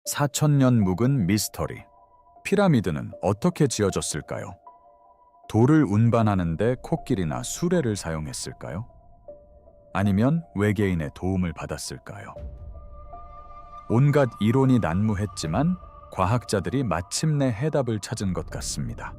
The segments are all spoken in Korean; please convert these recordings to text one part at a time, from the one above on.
4,000년 묵은 미스터리. 피라미드는 어떻게 지어졌을까요? 돌을 운반하는데 코끼리나 수레를 사용했을까요? 아니면 외계인의 도움을 받았을까요? 온갖 이론이 난무했지만 과학자들이 마침내 해답을 찾은 것 같습니다.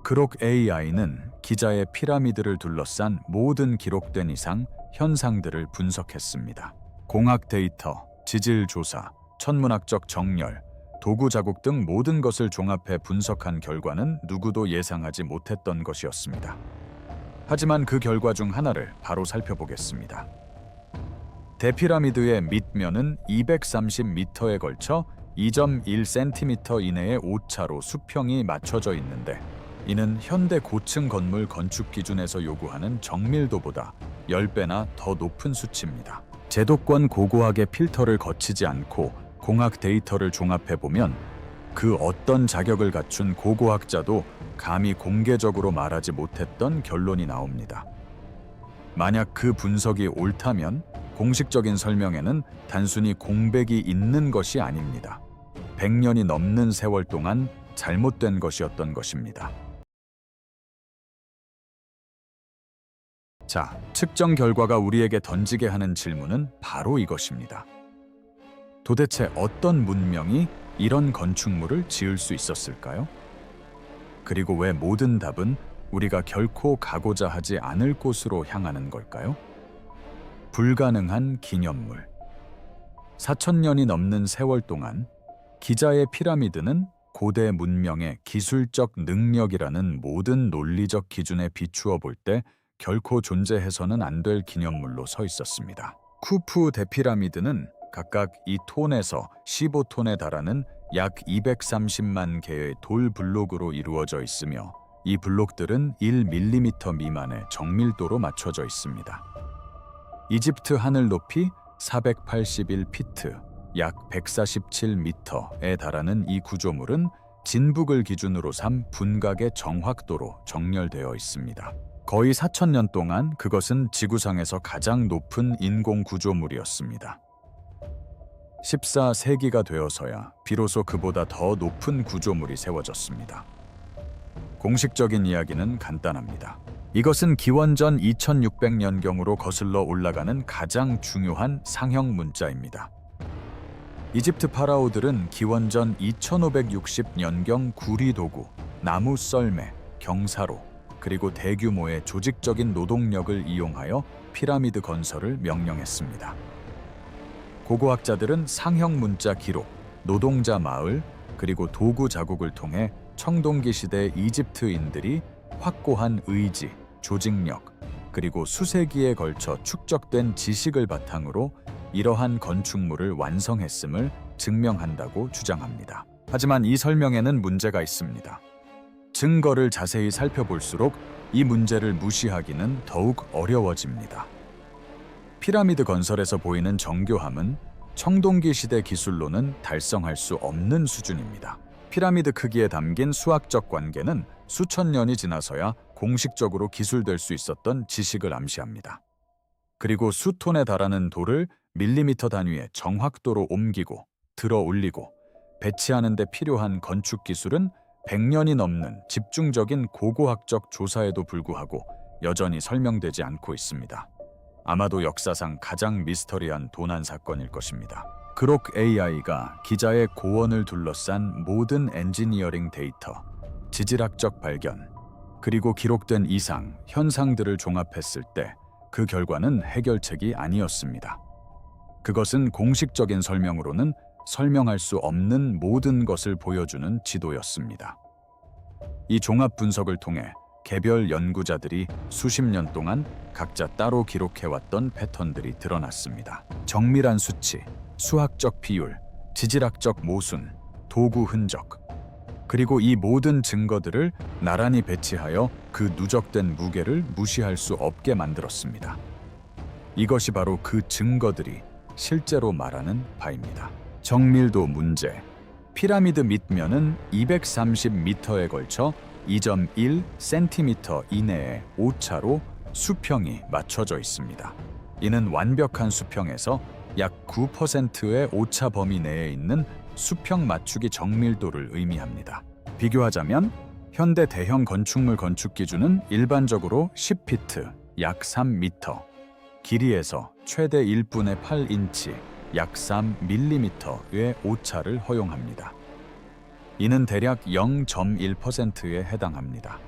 그록 AI는 기자의 피라미드를 둘러싼 모든 기록된 이상 현상들을 분석했습니다. 공학 데이터, 지질 조사, 천문학적 정렬, 도구 자국 등 모든 것을 종합해 분석한 결과는 누구도 예상하지 못했던 것이었습니다. 하지만 그 결과 중 하나를 바로 살펴보겠습니다. 대피라미드의 밑면은 230m에 걸쳐 2.1cm 이내의 오차로 수평이 맞춰져 있는데, 이는 현대 고층 건물 건축 기준에서 요구하는 정밀도보다 10배나 더 높은 수치입니다. 제도권 고고학의 필터를 거치지 않고 공학 데이터를 종합해보면 그 어떤 자격을 갖춘 고고학자도 감히 공개적으로 말하지 못했던 결론이 나옵니다. 만약 그 분석이 옳다면 공식적인 설명에는 단순히 공백이 있는 것이 아닙니다. 100년이 넘는 세월 동안 잘못된 것이었던 것입니다. 자, 측정 결과가 우리에게 던지게 하는 질문은 바로 이것입니다. 도대체 어떤 문명이 이런 건축물을 지을 수 있었을까요? 그리고 왜 모든 답은 우리가 결코 가고자 하지 않을 곳으로 향하는 걸까요? 불가능한 기념물. 4,000년이 넘는 세월 동안 기자의 피라미드는 고대 문명의 기술적 능력이라는 모든 논리적 기준에 비추어 볼 때 결코 존재해서는 안 될 기념물로 서 있었습니다. 쿠프 대피라미드는 각각 2톤에서 15톤에 달하는 약 230만 개의 돌 블록으로 이루어져 있으며, 이 블록들은 1mm 미만의 정밀도로 맞춰져 있습니다. 이집트 하늘 높이 481피트, 약 147m에 달하는 이 구조물은 진북을 기준으로 삼 분각의 정확도로 정렬되어 있습니다. 거의 4,000년 동안 그것은 지구상에서 가장 높은 인공 구조물이었습니다. 14세기가 되어서야 비로소 그보다 더 높은 구조물이 세워졌습니다. 공식적인 이야기는 간단합니다. 이것은 기원전 2600년경으로 거슬러 올라가는 가장 중요한 상형 문자입니다. 이집트 파라오들은 기원전 2560년경 구리 도구, 나무 썰매, 경사로, 그리고 대규모의 조직적인 노동력을 이용하여 피라미드 건설을 명령했습니다. 고고학자들은 상형 문자 기록, 노동자 마을, 그리고 도구 자국을 통해 청동기 시대 이집트인들이 확고한 의지, 조직력, 그리고 수세기에 걸쳐 축적된 지식을 바탕으로 이러한 건축물을 완성했음을 증명한다고 주장합니다. 하지만 이 설명에는 문제가 있습니다. 증거를 자세히 살펴볼수록 이 문제를 무시하기는 더욱 어려워집니다. 피라미드 건설에서 보이는 정교함은 청동기 시대 기술로는 달성할 수 없는 수준입니다. 피라미드 크기에 담긴 수학적 관계는 수천 년이 지나서야 공식적으로 기술될 수 있었던 지식을 암시합니다. 그리고 수톤에 달하는 돌을 밀리미터 단위의 정확도로 옮기고 들어 올리고 배치하는 데 필요한 건축 기술은 100년이 넘는 집중적인 고고학적 조사에도 불구하고 여전히 설명되지 않고 있습니다. 아마도 역사상 가장 미스터리한 도난 사건일 것입니다. 그록 AI가 기자의 고원을 둘러싼 모든 엔지니어링 데이터, 지질학적 발견, 그리고 기록된 이상, 현상들을 종합했을 때 그 결과는 해결책이 아니었습니다. 그것은 공식적인 설명으로는 설명할 수 없는 모든 것을 보여주는 지도였습니다. 이 종합 분석을 통해 개별 연구자들이 수십 년 동안 각자 따로 기록해왔던 패턴들이 드러났습니다. 정밀한 수치, 수학적 비율, 지질학적 모순, 도구 흔적, 그리고 이 모든 증거들을 나란히 배치하여 그 누적된 무게를 무시할 수 없게 만들었습니다. 이것이 바로 그 증거들이 실제로 말하는 바입니다. 정밀도 문제. 피라미드 밑면은 230m에 걸쳐 2.1cm 이내의 오차로 수평이 맞춰져 있습니다. 이는 완벽한 수평에서 약 9%의 오차 범위 내에 있는 수평 맞추기 정밀도를 의미합니다. 비교하자면 현대 대형 건축물 건축 기준은 일반적으로 10피트, 약 3m, 길이에서 최대 1분의 8인치, 약 3mm의 오차를 허용합니다. 이는 대략 0.1%에 해당합니다.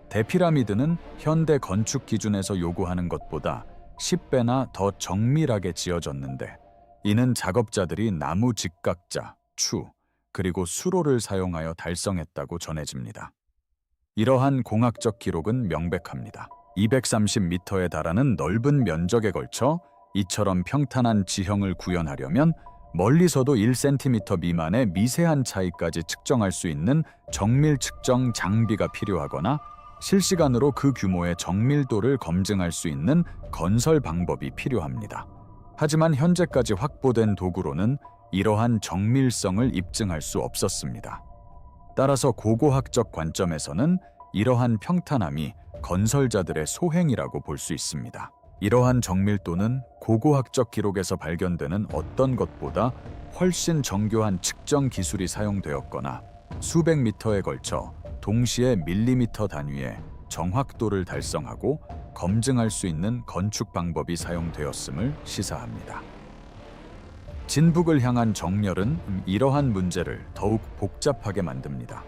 대피라미드는 현대 건축 기준에서 요구하는 것보다 10배나 더 정밀하게 지어졌는데, 이는 작업자들이 나무 직각자, 추, 그리고 수로를 사용하여 달성했다고 전해집니다. 이러한 공학적 기록은 명백합니다. 230m에 달하는 넓은 면적에 걸쳐 이처럼 평탄한 지형을 구현하려면 멀리서도 1cm 미만의 미세한 차이까지 측정할 수 있는 정밀 측정 장비가 필요하거나 실시간으로 그 규모의 정밀도를 검증할 수 있는 건설 방법이 필요합니다. 하지만 현재까지 확보된 도구로는 이러한 정밀성을 입증할 수 없었습니다. 따라서 고고학적 관점에서는 이러한 평탄함이 건설자들의 소행이라고 볼 수 있습니다. 이러한 정밀도는 고고학적 기록에서 발견되는 어떤 것보다 훨씬 정교한 측정 기술이 사용되었거나 수백 미터에 걸쳐 동시에 밀리미터 단위의 정확도를 달성하고 검증할 수 있는 건축 방법이 사용되었음을 시사합니다. 진북을 향한 정렬은 이러한 문제를 더욱 복잡하게 만듭니다.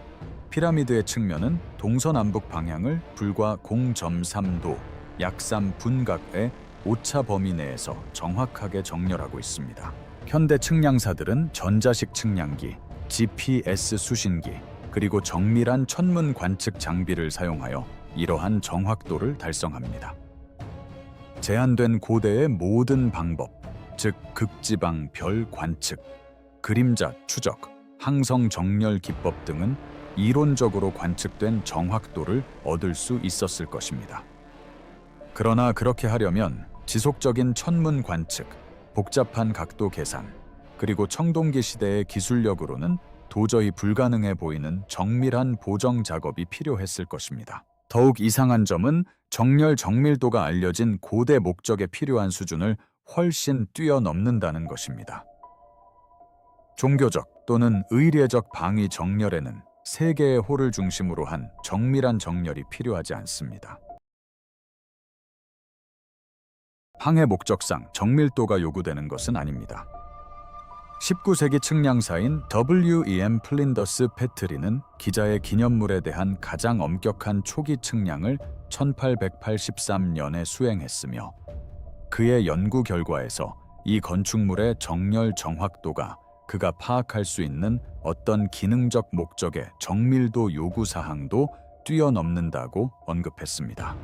피라미드의 측면은 동서남북 방향을 불과 0.3도, 약 3분각의 오차 범위 내에서 정확하게 정렬하고 있습니다. 현대 측량사들은 전자식 측량기, GPS 수신기, 그리고 정밀한 천문 관측 장비를 사용하여 이러한 정확도를 달성합니다. 제한된 고대의 모든 방법, 즉 극지방 별 관측, 그림자 추적, 항성 정렬 기법 등은 이론적으로 관측된 정확도를 얻을 수 있었을 것입니다. 그러나 그렇게 하려면 지속적인 천문 관측, 복잡한 각도 계산, 그리고 청동기 시대의 기술력으로는 도저히 불가능해 보이는 정밀한 보정 작업이 필요했을 것입니다. 더욱 이상한 점은 정렬 정밀도가 알려진 고대 목적에 필요한 수준을 훨씬 뛰어넘는다는 것입니다. 종교적 또는 의례적 방위 정렬에는 세 개의 홀을 중심으로 한 정밀한 정렬이 필요하지 않습니다. 항해 목적상 정밀도가 요구되는 것은 아닙니다. 19세기 측량사인 W.E.M. 플린더스 패트리는 기자의 기념물에 대한 가장 엄격한 초기 측량을 1883년에 수행했으며, 그의 연구 결과에서 이 건축물의 정렬 정확도가 그가 파악할 수 있는 어떤 기능적 목적의 정밀도 요구 사항도 뛰어넘는다고 언급했습니다.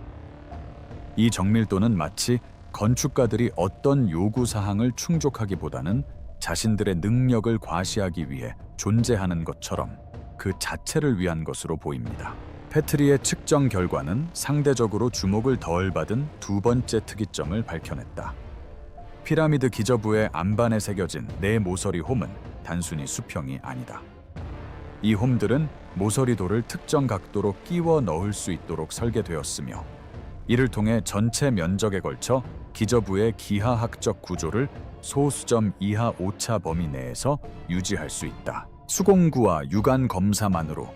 이 정밀도는 마치 건축가들이 어떤 요구 사항을 충족하기보다는 자신들의 능력을 과시하기 위해 존재하는 것처럼 그 자체를 위한 것으로 보입니다. 패트리의 측정 결과는 상대적으로 주목을 덜 받은 두 번째 특이점을 밝혀냈다. 피라미드 기저부의 안반에 새겨진 네 모서리 홈은 단순히 수평이 아니다. 이 홈들은 모서리돌을 특정 각도로 끼워 넣을 수 있도록 설계되었으며, 이를 통해 전체 면적에 걸쳐 기저부의 기하학적 구조를 소수점 이하 오차 범위 내에서 유지할 수 있다. 수공구와 유관 검사만으로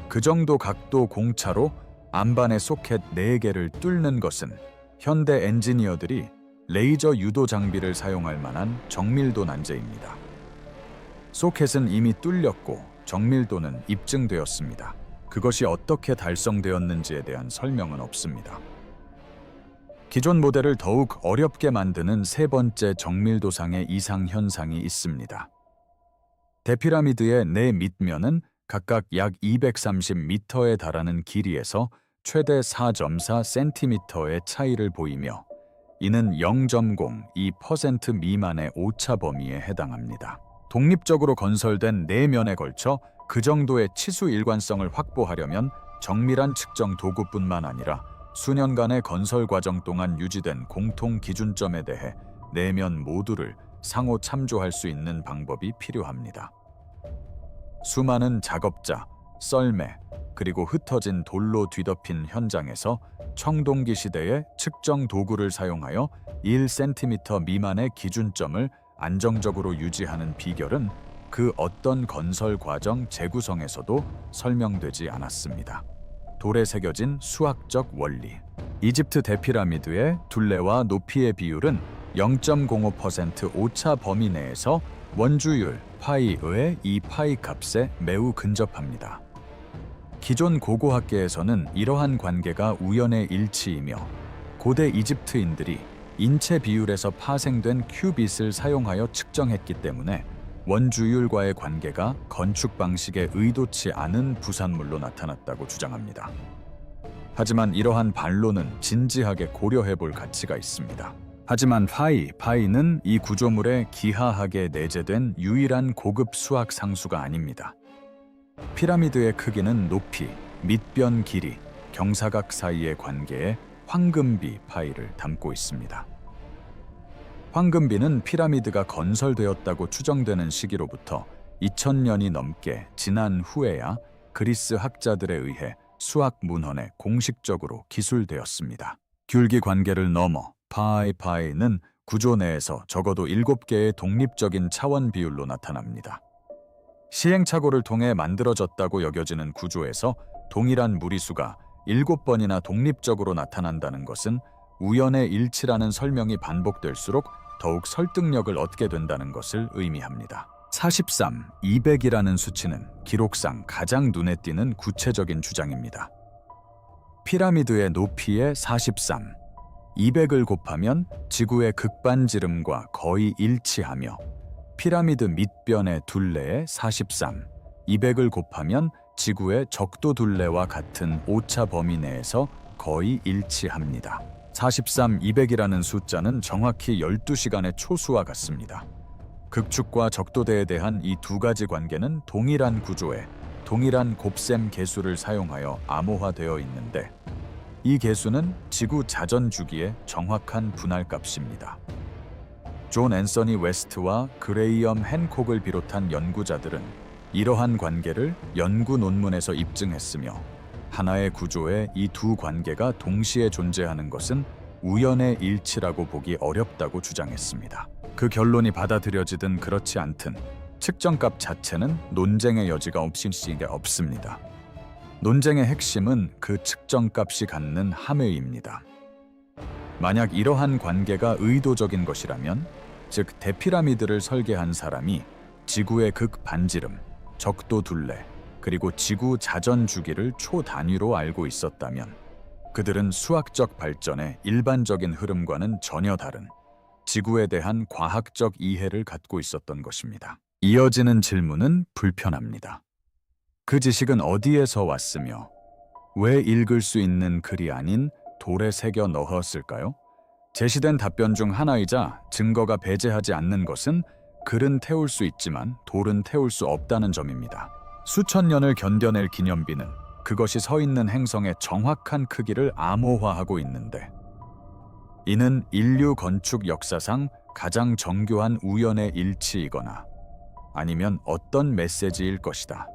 그 정도 각도 공차로 안반의 소켓 4개를 뚫는 것은 현대 엔지니어들이 레이저 유도 장비를 사용할 만한 정밀도 난제입니다. 소켓은 이미 뚫렸고 정밀도는 입증되었습니다. 그것이 어떻게 달성되었는지에 대한 설명은 없습니다. 기존 모델을 더욱 어렵게 만드는 세 번째 정밀도상의 이상 현상이 있습니다. 대피라미드의 네 밑면은 각각 약 230m에 달하는 길이에서 최대 4.4cm의 차이를 보이며, 이는 0.02% 미만의 오차 범위에 해당합니다. 독립적으로 건설된 네 면에 걸쳐 그 정도의 치수 일관성을 확보하려면 정밀한 측정 도구뿐만 아니라 수년간의 건설 과정 동안 유지된 공통 기준점에 대해 네 면 모두를 상호 참조할 수 있는 방법이 필요합니다. 수많은 작업자, 썰매, 그리고 흩어진 돌로 뒤덮인 현장에서 청동기 시대의 측정 도구를 사용하여 1cm 미만의 기준점을 안정적으로 유지하는 비결은 그 어떤 건설 과정 재구성에서도 설명되지 않았습니다. 돌에 새겨진 수학적 원리. 이집트 대피라미드의 둘레와 높이의 비율은 0.05% 오차 범위 내에서 원주율 파이의 이 파이 값에 매우 근접합니다. 기존 고고학계에서는 이러한 관계가 우연의 일치이며 고대 이집트인들이 인체 비율에서 파생된 큐빗을 사용하여 측정했기 때문에 원주율과의 관계가 건축 방식에 의도치 않은 부산물로 나타났다고 주장합니다. 하지만 이러한 반론은 진지하게 고려해 볼 가치가 있습니다. 하지만 파이는 이 구조물에 기하하게 내재된 유일한 고급 수학 상수가 아닙니다. 피라미드의 크기는 높이, 밑변 길이, 경사각 사이의 관계에 황금비 파이를 담고 있습니다. 황금비는 피라미드가 건설되었다고 추정되는 시기로부터 2000년이 넘게 지난 후에야 그리스 학자들에 의해 수학 문헌에 공식적으로 기술되었습니다. 귤기 관계를 넘어 파이는 구조 내에서 적어도 7개의 독립적인 차원 비율로 나타납니다. 시행착오를 통해 만들어졌다고 여겨지는 구조에서 동일한 무리수가 7번이나 독립적으로 나타난다는 것은 우연의 일치라는 설명이 반복될수록 더욱 설득력을 얻게 된다는 것을 의미합니다. 43, 200이라는 수치는 기록상 가장 눈에 띄는 구체적인 주장입니다. 피라미드의 높이의 43, 200을 곱하면 지구의 극반지름과 거의 일치하며 피라미드 밑변의 둘레의 43, 200을 곱하면 지구의 적도 둘레와 같은 오차 범위 내에서 거의 일치합니다. 43, 200이라는 숫자는 정확히 12시간의 초수와 같습니다. 극축과 적도대에 대한 이 두 가지 관계는 동일한 구조에 동일한 곱셈 계수를 사용하여 암호화되어 있는데 이 계수는 지구 자전 주기의 정확한 분할값입니다. 존 앤서니 웨스트와 그레이엄 핸콕을 비롯한 연구자들은 이러한 관계를 연구 논문에서 입증했으며 하나의 구조에 이 두 관계가 동시에 존재하는 것은 우연의 일치라고 보기 어렵다고 주장했습니다. 그 결론이 받아들여지든 그렇지 않든 측정값 자체는 논쟁의 여지가 없습니다. 논쟁의 핵심은 그 측정값이 갖는 함의입니다. 만약 이러한 관계가 의도적인 것이라면, 즉 대피라미드를 설계한 사람이 지구의 극반지름, 적도 둘레, 그리고 지구 자전 주기를 초단위로 알고 있었다면 그들은 수학적 발전의 일반적인 흐름과는 전혀 다른 지구에 대한 과학적 이해를 갖고 있었던 것입니다. 이어지는 질문은 불편합니다. 그 지식은 어디에서 왔으며 왜 읽을 수 있는 글이 아닌 돌에 새겨 넣었을까요? 제시된 답변 중 하나이자 증거가 배제하지 않는 것은 글은 태울 수 있지만 돌은 태울 수 없다는 점입니다. 수천 년을 견뎌낼 기념비는 그것이 서 있는 행성의 정확한 크기를 암호화하고 있는데, 이는 인류 건축 역사상 가장 정교한 우연의 일치이거나 아니면 어떤 메시지일 것이다.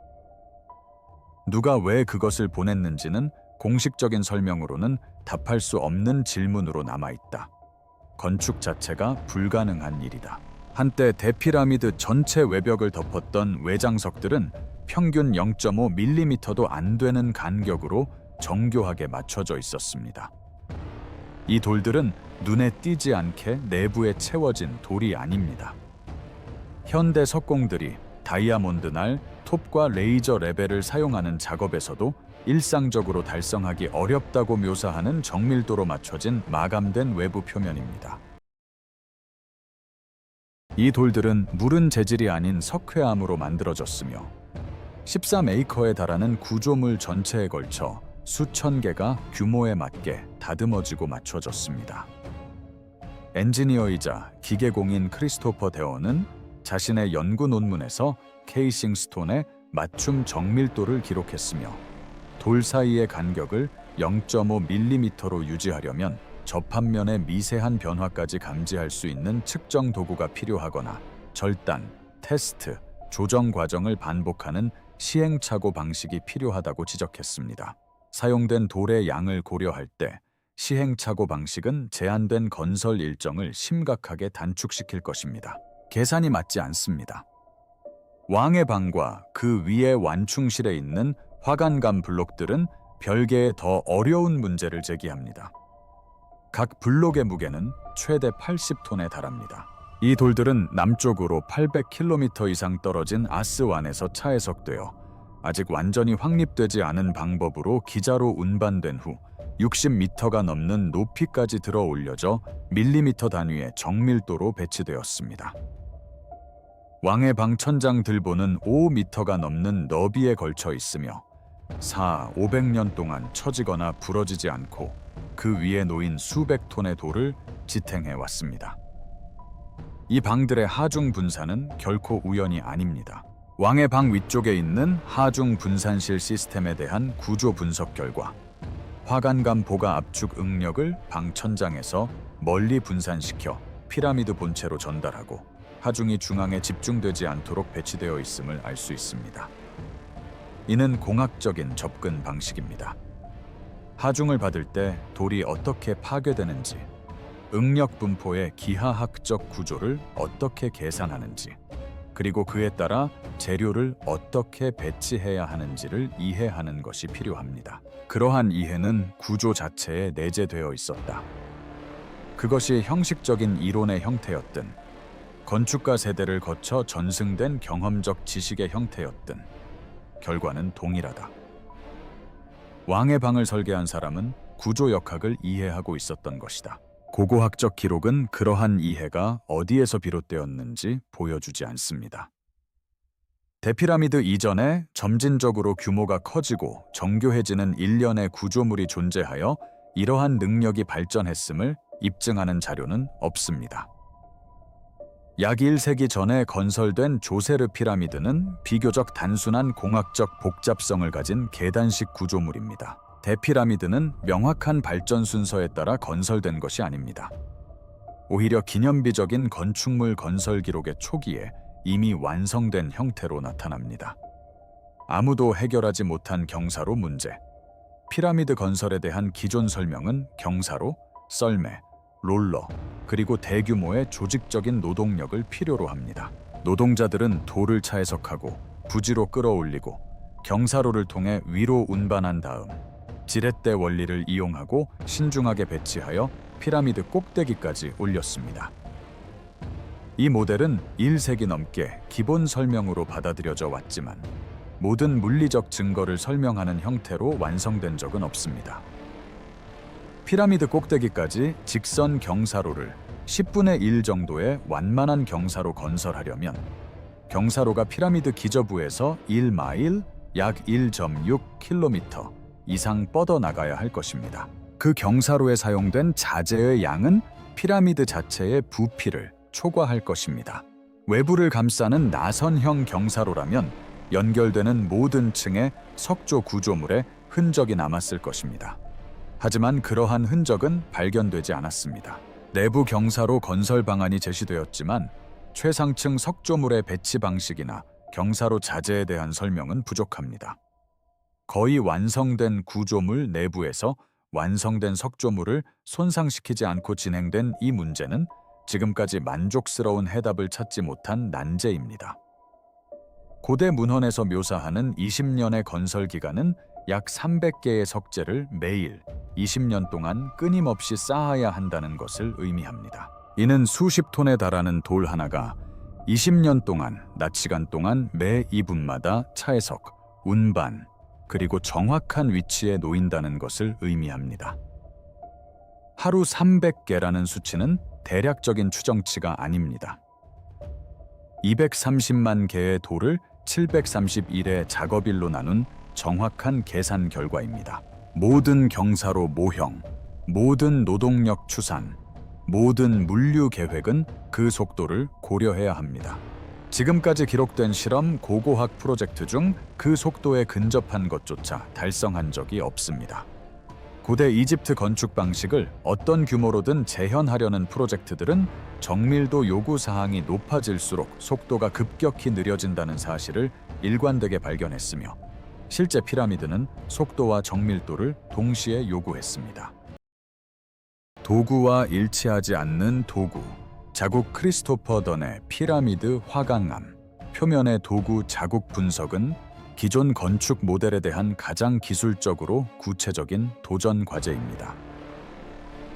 누가 왜 그것을 보냈는지는 공식적인 설명으로는 답할 수 없는 질문으로 남아있다. 건축 자체가 불가능한 일이다. 한때 대피라미드 전체 외벽을 덮었던 외장석들은 평균 0.5mm도 안 되는 간격으로 정교하게 맞춰져 있었습니다. 이 돌들은 눈에 띄지 않게 내부에 채워진 돌이 아닙니다. 현대 석공들이 다이아몬드날, 톱과 레이저 레벨을 사용하는 작업에서도 일상적으로 달성하기 어렵다고 묘사하는 정밀도로 맞춰진 마감된 외부 표면입니다. 이 돌들은 무른 재질이 아닌 석회암으로 만들어졌으며 13에이커에 달하는 구조물 전체에 걸쳐 수천 개가 규모에 맞게 다듬어지고 맞춰졌습니다. 엔지니어이자 기계공인 크리스토퍼 데어는 자신의 연구 논문에서 케이싱 스톤의 맞춤 정밀도를 기록했으며 돌 사이의 간격을 0.5mm로 유지하려면 접합면의 미세한 변화까지 감지할 수 있는 측정 도구가 필요하거나 절단, 테스트, 조정 과정을 반복하는 시행착오 방식이 필요하다고 지적했습니다. 사용된 돌의 양을 고려할 때 시행착오 방식은 제한된 건설 일정을 심각하게 단축시킬 것입니다. 계산이 맞지 않습니다. 왕의 방과 그 위의 완충실에 있는 화관감 블록들은 별개의 더 어려운 문제를 제기합니다. 각 블록의 무게는 최대 80톤에 달합니다. 이 돌들은 남쪽으로 800km 이상 떨어진 아스완에서 차해석되어 아직 완전히 확립되지 않은 방법으로 기자로 운반된 후 60m가 넘는 높이까지 들어 올려져 밀리미터 단위의 정밀도로 배치되었습니다. 왕의 방 천장 들보는 5m가 넘는 너비에 걸쳐 있으며 500년 동안 처지거나 부러지지 않고 그 위에 놓인 수백 톤의 돌을 지탱해 왔습니다. 이 방들의 하중 분산은 결코 우연이 아닙니다. 왕의 방 위쪽에 있는 하중 분산실 시스템에 대한 구조 분석 결과 화관감 보가 압축 응력을 방 천장에서 멀리 분산시켜 피라미드 본체로 전달하고 하중이 중앙에 집중되지 않도록 배치되어 있음을 알 수 있습니다. 이는 공학적인 접근 방식입니다. 하중을 받을 때 돌이 어떻게 파괴되는지, 응력 분포의 기하학적 구조를 어떻게 계산하는지, 그리고 그에 따라 재료를 어떻게 배치해야 하는지를 이해하는 것이 필요합니다. 그러한 이해는 구조 자체에 내재되어 있었다. 그것이 형식적인 이론의 형태였든, 건축가 세대를 거쳐 전승된 경험적 지식의 형태였든 결과는 동일하다. 왕의 방을 설계한 사람은 구조역학을 이해하고 있었던 것이다. 고고학적 기록은 그러한 이해가 어디에서 비롯되었는지 보여주지 않습니다. 대피라미드 이전에 점진적으로 규모가 커지고 정교해지는 일련의 구조물이 존재하여 이러한 능력이 발전했음을 입증하는 자료는 없습니다. 약 1세기 전에 건설된 조세르 피라미드는 비교적 단순한 공학적 복잡성을 가진 계단식 구조물입니다. 대피라미드는 명확한 발전 순서에 따라 건설된 것이 아닙니다. 오히려 기념비적인 건축물 건설 기록의 초기에 이미 완성된 형태로 나타납니다. 아무도 해결하지 못한 경사로 문제. 피라미드 건설에 대한 기존 설명은 경사로, 썰매, 롤러, 그리고 대규모의 조직적인 노동력을 필요로 합니다. 노동자들은 돌을 차해석하고 부지로 끌어올리고 경사로를 통해 위로 운반한 다음 지렛대 원리를 이용하고 신중하게 배치하여 피라미드 꼭대기까지 올렸습니다. 이 모델은 1세기 넘게 기본 설명으로 받아들여져 왔지만 모든 물리적 증거를 설명하는 형태로 완성된 적은 없습니다. 피라미드 꼭대기까지 직선 경사로를 10분의 1 정도의 완만한 경사로 건설하려면 경사로가 피라미드 기저부에서 1마일, 약 1.6km 이상 뻗어나가야 할 것입니다. 그 경사로에 사용된 자재의 양은 피라미드 자체의 부피를 초과할 것입니다. 외부를 감싸는 나선형 경사로라면 연결되는 모든 층의 석조 구조물에 흔적이 남았을 것입니다. 하지만 그러한 흔적은 발견되지 않았습니다. 내부 경사로 건설 방안이 제시되었지만 최상층 석조물의 배치 방식이나 경사로 자재에 대한 설명은 부족합니다. 거의 완성된 구조물 내부에서 완성된 석조물을 손상시키지 않고 진행된 이 문제는 지금까지 만족스러운 해답을 찾지 못한 난제입니다. 고대 문헌에서 묘사하는 20년의 건설 기간은 약 300개의 석재를 매일 20년 동안 끊임없이 쌓아야 한다는 것을 의미합니다. 이는 수십 톤에 달하는 돌 하나가 20년 동안 낮 시간 동안 매 2분마다 차해석, 운반, 그리고 정확한 위치에 놓인다는 것을 의미합니다. 하루 300개라는 수치는 대략적인 추정치가 아닙니다. 230만 개의 돌을 731의 작업일로 나눈 정확한 계산 결과입니다. 모든 경사로 모형, 모든 노동력 추산, 모든 물류 계획은 그 속도를 고려해야 합니다. 지금까지 기록된 실험 고고학 프로젝트 중 그 속도에 근접한 것조차 달성한 적이 없습니다. 고대 이집트 건축 방식을 어떤 규모로든 재현하려는 프로젝트들은 정밀도 요구 사항이 높아질수록 속도가 급격히 느려진다는 사실을 일관되게 발견했으며 실제 피라미드는 속도와 정밀도를 동시에 요구했습니다. 도구와 일치하지 않는 도구. 자국 크리스토퍼 던의 피라미드 화강암. 표면의 도구 자국 분석은 기존 건축 모델에 대한 가장 기술적으로 구체적인 도전 과제입니다.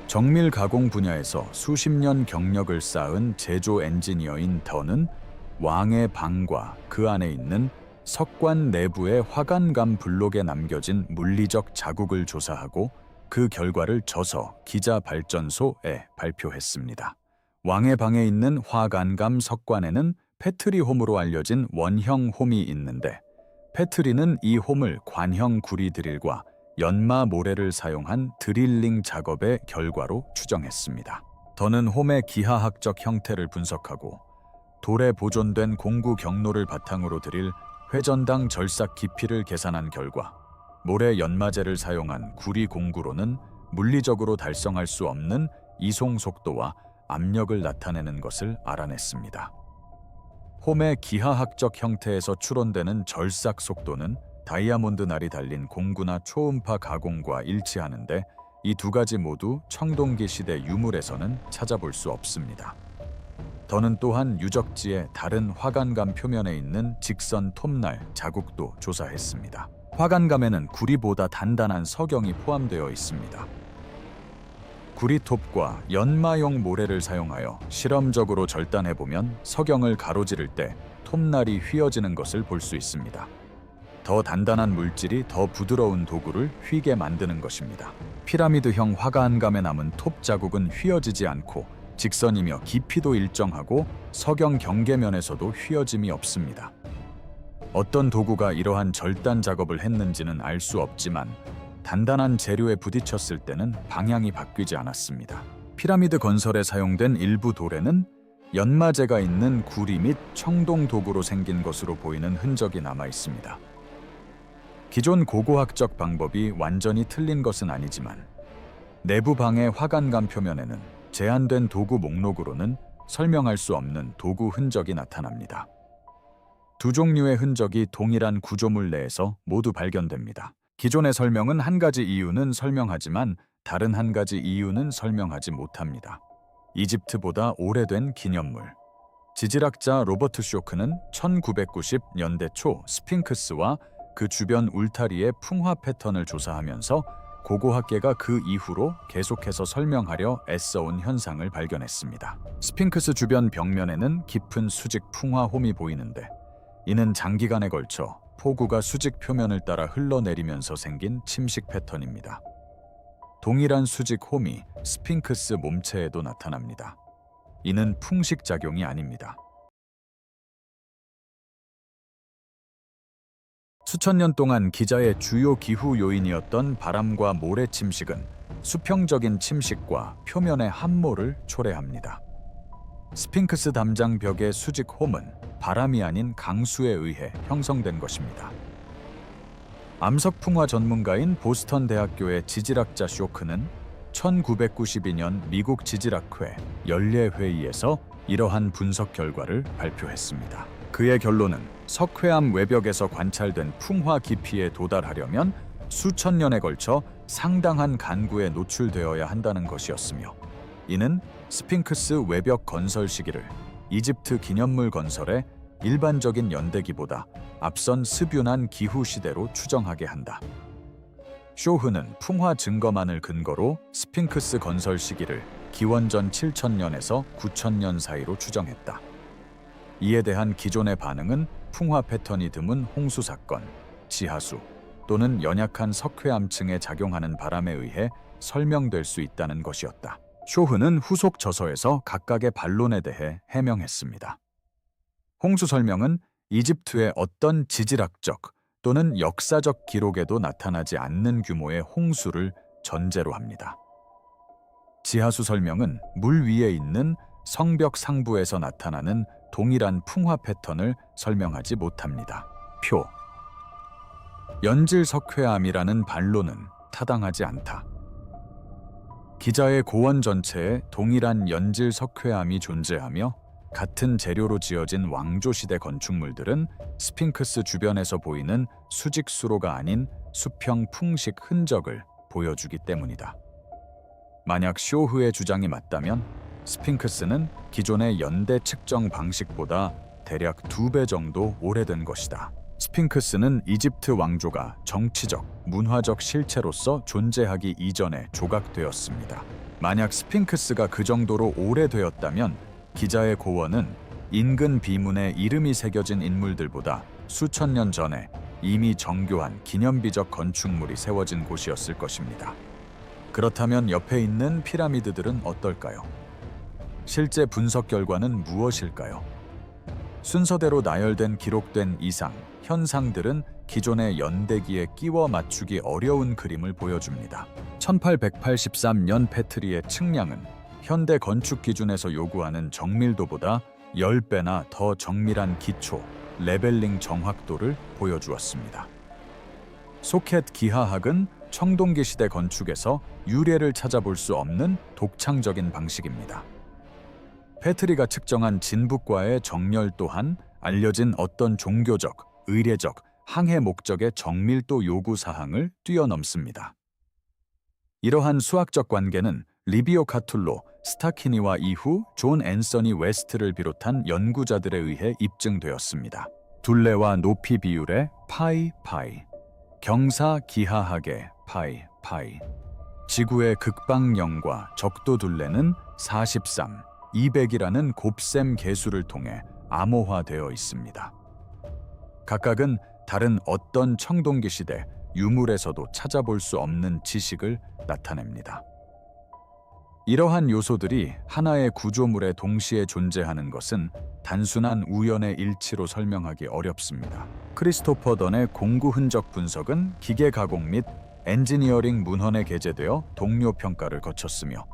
정밀 가공 분야에서 수십 년 경력을 쌓은 제조 엔지니어인 던은 왕의 방과 그 안에 있는 석관 내부의 화관감 블록에 남겨진 물리적 자국을 조사하고 그 결과를 저서 기자 발전소에 발표했습니다. 왕의 방에 있는 화관감 석관에는 페트리 홈으로 알려진 원형 홈이 있는데, 페트리는 이 홈을 관형 구리 드릴과 연마 모래를 사용한 드릴링 작업의 결과로 추정했습니다. 더는 홈의 기하학적 형태를 분석하고 돌에 보존된 공구 경로를 바탕으로 드릴 회전당 절삭 깊이를 계산한 결과 모래 연마제를 사용한 구리 공구로는 물리적으로 달성할 수 없는 이송 속도와 압력을 나타내는 것을 알아냈습니다. 홈의 기하학적 형태에서 추론되는 절삭 속도는 다이아몬드 날이 달린 공구나 초음파 가공과 일치하는데, 이 두 가지 모두 청동기 시대 유물에서는 찾아볼 수 없습니다. 더는 또한 유적지의 다른 화관감 표면에 있는 직선 톱날 자국도 조사했습니다. 화관감에는 구리보다 단단한 석영이 포함되어 있습니다. 구리톱과 연마용 모래를 사용하여 실험적으로 절단해보면 석영을 가로지를 때 톱날이 휘어지는 것을 볼 수 있습니다. 더 단단한 물질이 더 부드러운 도구를 휘게 만드는 것입니다. 피라미드형 화관감에 남은 톱 자국은 휘어지지 않고 직선이며 깊이도 일정하고 석영 경계면에서도 휘어짐이 없습니다. 어떤 도구가 이러한 절단 작업을 했는지는 알 수 없지만 단단한 재료에 부딪혔을 때는 방향이 바뀌지 않았습니다. 피라미드 건설에 사용된 일부 돌에는 연마제가 있는 구리 및 청동 도구로 생긴 것으로 보이는 흔적이 남아 있습니다. 기존 고고학적 방법이 완전히 틀린 것은 아니지만 내부 방의 화관감 표면에는 제한된 도구 목록으로는 설명할 수 없는 도구 흔적이 나타납니다. 두 종류의 흔적이 동일한 구조물 내에서 모두 발견됩니다. 기존의 설명은 한 가지 이유는 설명하지만 다른 한 가지 이유는 설명하지 못합니다. 이집트보다 오래된 기념물. 지질학자 로버트 쇼크는 1990년대 초 스핑크스와 그 주변 울타리의 풍화 패턴을 조사하면서 고고학계가 그 이후로 계속해서 설명하려 애써온 현상을 발견했습니다. 스핑크스 주변 벽면에는 깊은 수직 풍화 홈이 보이는데, 이는 장기간에 걸쳐 폭우가 수직 표면을 따라 흘러내리면서 생긴 침식 패턴입니다. 동일한 수직 홈이 스핑크스 몸체에도 나타납니다. 이는 풍식 작용이 아닙니다. 수천 년 동안 기자의 주요 기후 요인이었던 바람과 모래 침식은 수평적인 침식과 표면의 함모를 초래합니다. 스핑크스 담장 벽의 수직 홈은 바람이 아닌 강수에 의해 형성된 것입니다. 암석풍화 전문가인 보스턴 대학교의 지질학자 쇼크는 1992년 미국 지질학회 연례회의에서 이러한 분석 결과를 발표했습니다. 그의 결론은 석회암 외벽에서 관찰된 풍화 깊이에 도달하려면 수천 년에 걸쳐 상당한 간구에 노출되어야 한다는 것이었으며, 이는 스핑크스 외벽 건설 시기를 이집트 기념물 건설의 일반적인 연대기보다 앞선 스뷴한 기후 시대로 추정하게 한다. 쇼흐는 풍화 증거만을 근거로 스핑크스 건설 시기를 기원전 7000년에서 9000년 사이로 추정했다. 이에 대한 기존의 반응은 풍화 패턴이 드문 홍수 사건, 지하수 또는 연약한 석회암층에 작용하는 바람에 의해 설명될 수 있다는 것이었다. 쇼흐는 후속 저서에서 각각의 반론에 대해 해명했습니다. 홍수 설명은 이집트의 어떤 지질학적 또는 역사적 기록에도 나타나지 않는 규모의 홍수를 전제로 합니다. 지하수 설명은 물 위에 있는 성벽 상부에서 나타나는 동일한 풍화 패턴을 설명하지 못합니다. 표. 연질 석회암이라는 반론은 타당하지 않다. 기자의 고원 전체에 동일한 연질 석회암이 존재하며 같은 재료로 지어진 왕조시대 건축물들은 스핑크스 주변에서 보이는 수직수로가 아닌 수평 풍식 흔적을 보여주기 때문이다. 만약 쇼흐의 주장이 맞다면 스핑크스는 기존의 연대 측정 방식보다 대략 2배 정도 오래된 것이다. 스핑크스는 이집트 왕조가 정치적, 문화적 실체로서 존재하기 이전에 조각되었습니다. 만약 스핑크스가 그 정도로 오래되었다면 기자의 고원은 인근 비문에 이름이 새겨진 인물들보다 수천 년 전에 이미 정교한 기념비적 건축물이 세워진 곳이었을 것입니다. 그렇다면 옆에 있는 피라미드들은 어떨까요? 실제 분석 결과는 무엇일까요? 순서대로 나열된 기록된 이상, 현상들은 기존의 연대기에 끼워 맞추기 어려운 그림을 보여줍니다. 1883년 페트리의 측량은 현대 건축 기준에서 요구하는 정밀도보다 10배나 더 정밀한 기초, 레벨링 정확도를 보여주었습니다. 소켓 기하학은 청동기 시대 건축에서 유래를 찾아볼 수 없는 독창적인 방식입니다. 페트리가 측정한 진북과의 정렬 또한 알려진 어떤 종교적, 의례적, 항해 목적의 정밀도 요구 사항을 뛰어넘습니다. 이러한 수학적 관계는 리비오 카툴로, 스타키니와 이후 존 앤서니 웨스트를 비롯한 연구자들에 의해 입증되었습니다. 둘레와 높이 비율의 파이, 경사 기하학의 파이, 지구의 극방령과 적도 둘레는 43, 200이라는 곱셈 계수를 통해 암호화되어 있습니다. 각각은 다른 어떤 청동기 시대 유물에서도 찾아볼 수 없는 지식을 나타냅니다. 이러한 요소들이 하나의 구조물에 동시에 존재하는 것은 단순한 우연의 일치로 설명하기 어렵습니다. 크리스토퍼 던의 공구 흔적 분석은 기계 가공 및 엔지니어링 문헌에 게재되어 동료 평가를 거쳤으며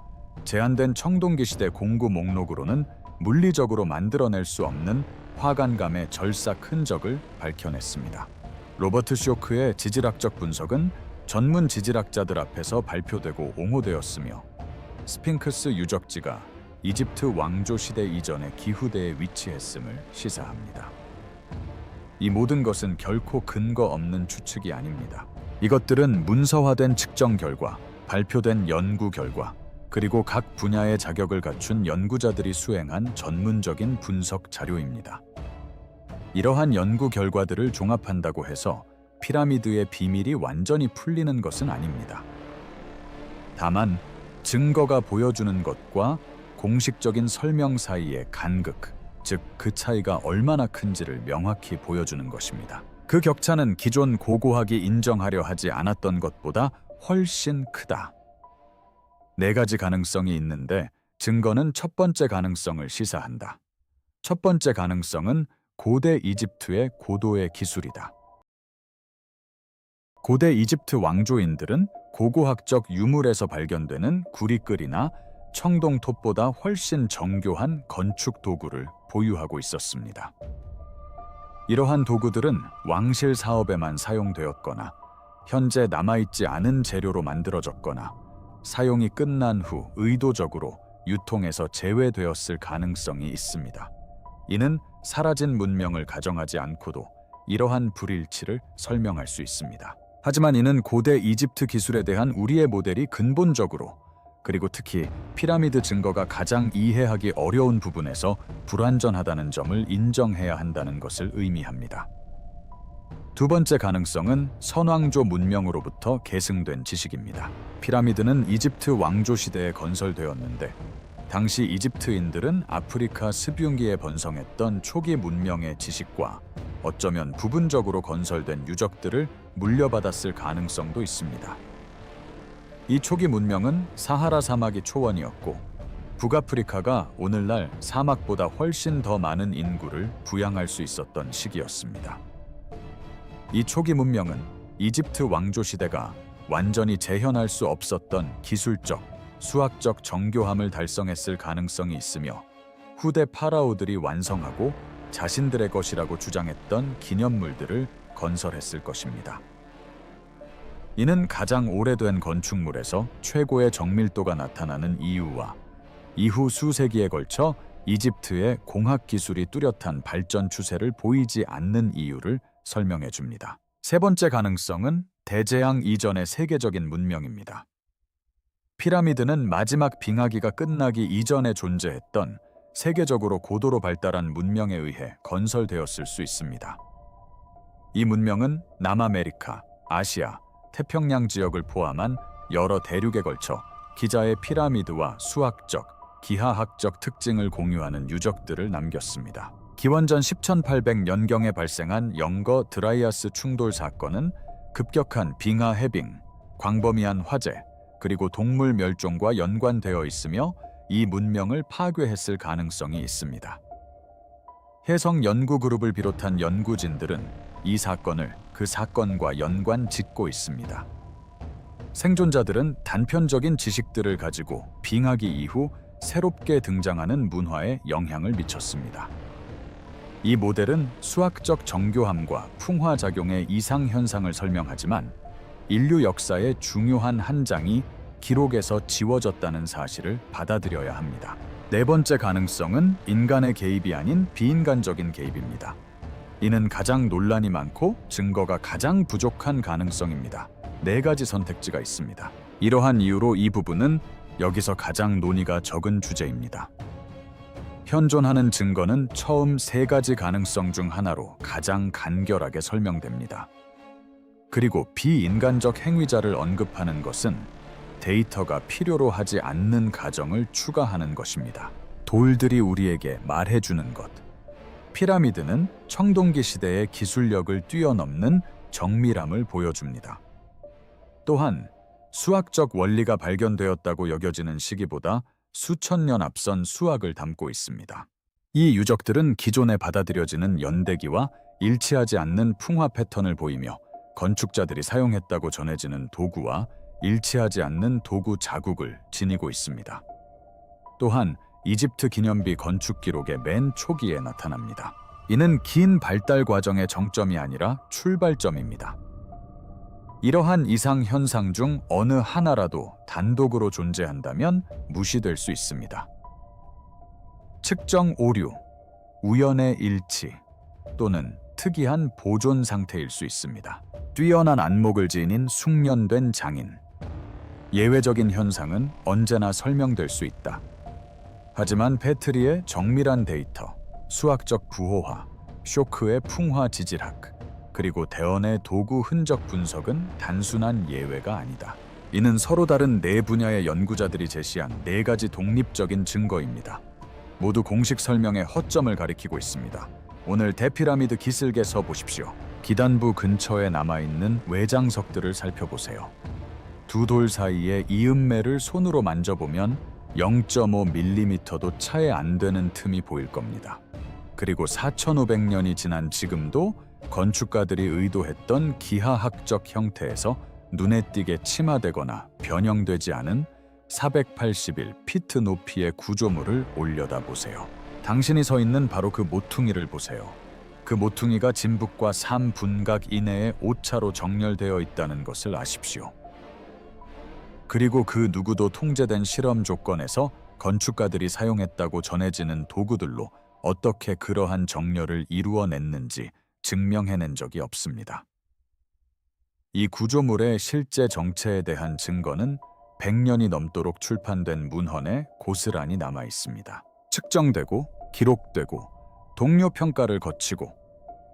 제한된 청동기 시대 공구 목록으로는 물리적으로 만들어낼 수 없는 화관감의 절삭 흔적을 밝혀냈습니다. 로버트 쇼크의 지질학적 분석은 전문 지질학자들 앞에서 발표되고 옹호되었으며 스핑크스 유적지가 이집트 왕조 시대 이전의 기후대에 위치했음을 시사합니다. 이 모든 것은 결코 근거 없는 추측이 아닙니다. 이것들은 문서화된 측정 결과, 발표된 연구 결과, 그리고 각 분야의 자격을 갖춘 연구자들이 수행한 전문적인 분석 자료입니다. 이러한 연구 결과들을 종합한다고 해서 피라미드의 비밀이 완전히 풀리는 것은 아닙니다. 다만 증거가 보여주는 것과 공식적인 설명 사이의 간극, 즉 그 차이가 얼마나 큰지를 명확히 보여주는 것입니다. 그 격차는 기존 고고학이 인정하려 하지 않았던 것보다 훨씬 크다. 4가지 가능성이 있는데 증거는 첫 번째 가능성을 시사한다. 첫 번째 가능성은 고대 이집트의 고도의 기술이다. 고대 이집트 왕조인들은 고고학적 유물에서 발견되는 구리끌이나 청동톱보다 훨씬 정교한 건축 도구를 보유하고 있었습니다. 이러한 도구들은 왕실 사업에만 사용되었거나 현재 남아있지 않은 재료로 만들어졌거나 사용이 끝난 후 의도적으로 유통에서 제외되었을 가능성이 있습니다. 이는 사라진 문명을 가정하지 않고도 이러한 불일치를 설명할 수 있습니다. 하지만 이는 고대 이집트 기술에 대한 우리의 모델이 근본적으로, 그리고 특히 피라미드 증거가 가장 이해하기 어려운 부분에서 불완전하다는 점을 인정해야 한다는 것을 의미합니다. 두 번째 가능성은 선왕조 문명으로부터 계승된 지식입니다. 피라미드는 이집트 왕조 시대에 건설되었는데 당시 이집트인들은 아프리카 스뷸기에 번성했던 초기 문명의 지식과 어쩌면 부분적으로 건설된 유적들을 물려받았을 가능성도 있습니다. 이 초기 문명은 사하라 사막이 초원이었고 북아프리카가 오늘날 사막보다 훨씬 더 많은 인구를 부양할 수 있었던 시기였습니다. 이 초기 문명은 이집트 왕조 시대가 완전히 재현할 수 없었던 기술적, 수학적 정교함을 달성했을 가능성이 있으며 후대 파라오들이 완성하고 자신들의 것이라고 주장했던 기념물들을 건설했을 것입니다. 이는 가장 오래된 건축물에서 최고의 정밀도가 나타나는 이유와 이후 수세기에 걸쳐 이집트의 공학 기술이 뚜렷한 발전 추세를 보이지 않는 이유를 설명해 줍니다. 세 번째 가능성은 대재앙 이전의 세계적인 문명입니다. 피라미드는 마지막 빙하기가 끝나기 이전에 존재했던 세계적으로 고도로 발달한 문명에 의해 건설되었을 수 있습니다. 이 문명은 남아메리카, 아시아, 태평양 지역을 포함한 여러 대륙에 걸쳐 기자의 피라미드와 수학적, 기하학적 특징을 공유하는 유적들을 남겼습니다. 기원전 10,800년경에 발생한 영거 드라이아스 충돌 사건은 급격한 빙하 해빙, 광범위한 화재, 그리고 동물 멸종과 연관되어 있으며 이 문명을 파괴했을 가능성이 있습니다. 해성 연구 그룹을 비롯한 연구진들은 이 사건을 그 사건과 연관 짓고 있습니다. 생존자들은 단편적인 지식들을 가지고 빙하기 이후 새롭게 등장하는 문화에 영향을 미쳤습니다. 이 모델은 수학적 정교함과 풍화작용의 이상현상을 설명하지만 인류 역사의 중요한 한 장이 기록에서 지워졌다는 사실을 받아들여야 합니다. 네 번째 가능성은 인간의 개입이 아닌 비인간적인 개입입니다. 이는 가장 논란이 많고 증거가 가장 부족한 가능성입니다. 네 가지 선택지가 있습니다. 이러한 이유로 이 부분은 여기서 가장 논의가 적은 주제입니다. 현존하는 증거는 처음 세 가지 가능성 중 하나로 가장 간결하게 설명됩니다. 그리고 비인간적 행위자를 언급하는 것은 데이터가 필요로 하지 않는 가정을 추가하는 것입니다. 돌들이 우리에게 말해주는 것. 피라미드는 청동기 시대의 기술력을 뛰어넘는 정밀함을 보여줍니다. 또한 수학적 원리가 발견되었다고 여겨지는 시기보다 수천 년 앞선 수학을 담고 있습니다. 이 유적들은 기존에 받아들여지는 연대기와 일치하지 않는 풍화 패턴을 보이며 건축자들이 사용했다고 전해지는 도구와 일치하지 않는 도구 자국을 지니고 있습니다. 또한 이집트 기념비 건축 기록의 맨 초기에 나타납니다. 이는 긴 발달 과정의 정점이 아니라 출발점입니다. 이러한 이상 현상 중 어느 하나라도 단독으로 존재한다면 무시될 수 있습니다. 측정 오류, 우연의 일치 또는 특이한 보존 상태일 수 있습니다. 뛰어난 안목을 지닌 숙련된 장인. 예외적인 현상은 언제나 설명될 수 있다. 하지만 패트리의 정밀한 데이터, 수학적 부호화, 쇼크의 풍화 지질학, 그리고 대원의 도구 흔적 분석은 단순한 예외가 아니다. 이는 서로 다른 네 분야의 연구자들이 제시한 네 가지 독립적인 증거입니다. 모두 공식 설명의 허점을 가리키고 있습니다. 오늘 대피라미드 기슭에 서 보십시오. 기단부 근처에 남아있는 외장석들을 살펴보세요. 두 돌 사이의 이음매를 손으로 만져보면 0.5mm도 차이 안 되는 틈이 보일 겁니다. 그리고 4,500년이 지난 지금도 건축가들이 의도했던 기하학적 형태에서 눈에 띄게 침하되거나 변형되지 않은 481피트 높이의 구조물을 올려다보세요. 당신이 서 있는 바로 그 모퉁이를 보세요. 그 모퉁이가 진북과 3분각 이내에 오차로 정렬되어 있다는 것을 아십시오. 그리고 그 누구도 통제된 실험 조건에서 건축가들이 사용했다고 전해지는 도구들로 어떻게 그러한 정렬을 이루어냈는지 증명해낸 적이 없습니다. 이 구조물의 실제 정체에 대한 증거는 100년이 넘도록 출판된 문헌에 고스란히 남아 있습니다. 측정되고 기록되고 동료 평가를 거치고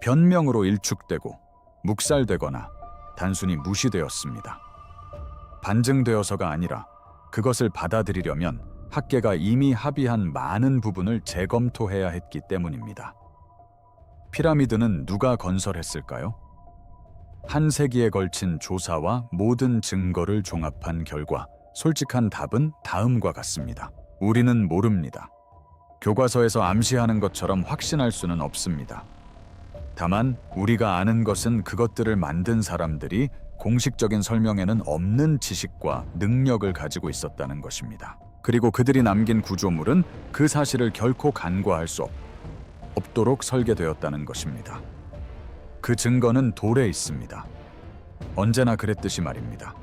변명으로 일축되고 묵살되거나 단순히 무시되었습니다. 반증되어서가 아니라 그것을 받아들이려면 학계가 이미 합의한 많은 부분을 재검토해야 했기 때문입니다. 피라미드는 누가 건설했을까요? 한 세기에 걸친 조사와 모든 증거를 종합한 결과 솔직한 답은 다음과 같습니다. 우리는 모릅니다. 교과서에서 암시하는 것처럼 확신할 수는 없습니다. 다만 우리가 아는 것은 그것들을 만든 사람들이 공식적인 설명에는 없는 지식과 능력을 가지고 있었다는 것입니다. 그리고 그들이 남긴 구조물은 그 사실을 결코 간과할 수 없도록 설계되었다는 것입니다. 그 증거는 돌에 있습니다. 언제나 그랬듯이 말입니다.